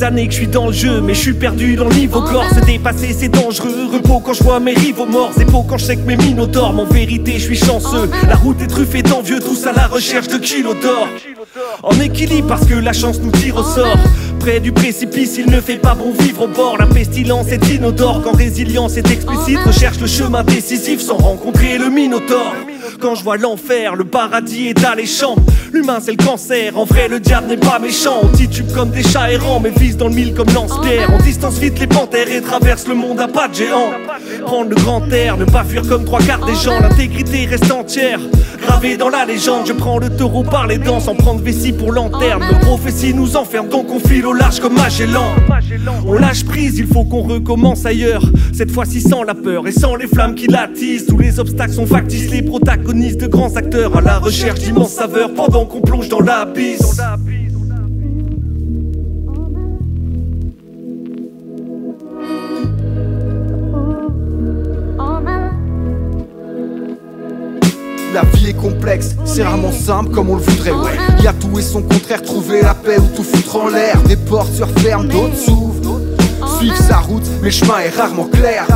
des années que je suis dans le jeu, mais je suis perdu dans le niveau corps. Se dépasser c'est dangereux, repos quand je vois mes rivaux morts, zépo quand je sais que mes minots dorment. En vérité je suis chanceux, la route est truffée d'envieux, tous à la recherche de kilos d'or. En équilibre parce que la chance nous tire au sort. Près du précipice, il ne fait pas bon vivre au bord. La pestilence est inodore, quand résilience est explicite. Recherche le chemin décisif sans rencontrer le minotaure. Quand je vois l'enfer, le paradis est alléchant. L'humain c'est le cancer, en vrai le diable n'est pas méchant. On titube comme des chats errants, mais vise dans le mille comme lance-pierre. On distance vite les panthères et traverse le monde à pas de géant. Prendre le grand air, ne pas fuir comme trois quarts des gens. L'intégrité reste entière, gravée dans la légende. Je prends le taureau par les dents sans prendre vessie pour lanterne. Nos prophéties nous enferment donc on file au large comme Magellan. On lâche prise, il faut qu'on recommence ailleurs. Cette fois-ci sans la peur et sans les flammes qui l'attisent. Tous les obstacles sont factices, les protagonistes de grands acteurs à la recherche d'immenses saveurs pendant qu'on plonge dans l'abysse. La vie est complexe, c'est rarement simple comme on le voudrait, ouais. Y a tout et son contraire, trouver la paix ou tout foutre en l'air. Des portes se referment, d'autres s'ouvrent. Suivre sa route, mais le chemin est rarement clair.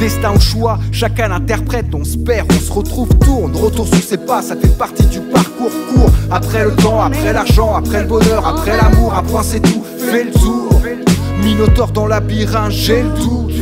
Destin au choix, chacun l'interprète, on se perd, on se retrouve, tourne, retour sur ses pas, ça fait partie du parcours court. Après le temps, après l'argent, après le bonheur, après l'amour, un point c'est tout, fais le tour. Minotaure dans le labyrinthe, j'ai le doute.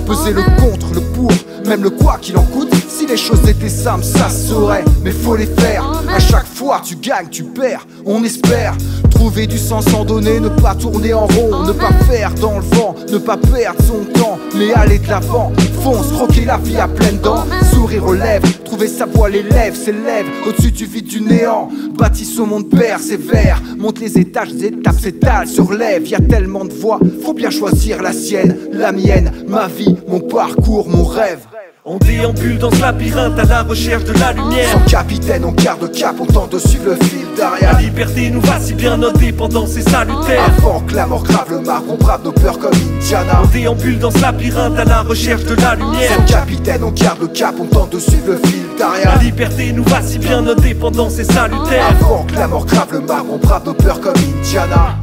Peser le contre, le pour, même le quoi qu'il en coûte. Si les choses étaient simples, ça se saurait, mais faut les faire. À chaque fois, tu gagnes, tu perds, on espère. Trouver du sens sans donner, ne pas tourner en rond, ne pas faire dans le vent, ne pas perdre son temps, mais aller de l'avant. Fonce, croquer la vie à pleines dents, sourire aux lèvres, trouver sa voix, les lèvres s'élèvent au-dessus du vide du néant. Bâtis ce monde persévère, monte les étages, des étapes s'étalent sur lèvres. Y a tellement de voies, faut bien choisir la sienne, la mienne, ma vie, mon parcours, mon rêve. On déambule dans ce labyrinthe à la recherche de la lumière. Sans capitaine, on garde cap, on tente de suivre le fil d'Ariane. La liberté nous va si bien, notre dépendance est salutaire. Avant que la mort grave le marbre, on brave nos peurs comme Indiana. On déambule dans ce labyrinthe à la recherche de la lumière. Sans capitaine, on garde le cap, on tente de suivre le fil d'Ariane. La liberté nous va si bien, notre dépendance est salutaire. Avant que la mort grave le marbre, on brave nos peurs comme Indiana.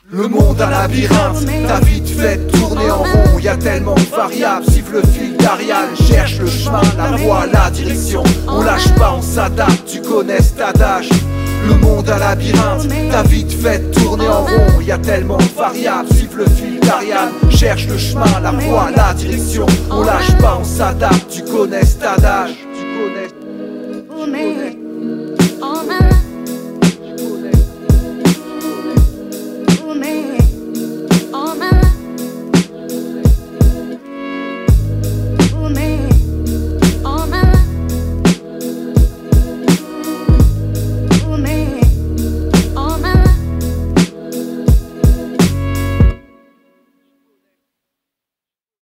Le monde un labyrinthe, ta vie te fait tourner en rond. Y a tellement de variables, suive le fil d'Ariane. Cherche le chemin, la voie, la direction. On lâche pas, on s'adapte, tu connais cet adage. Le monde un labyrinthe, ta vie te fait tourner en rond. Y a tellement de variables, suive le fil d'Ariane. Cherche le chemin, la voie, la direction. On lâche pas, on s'adapte, tu connais cet adage. Tu connais.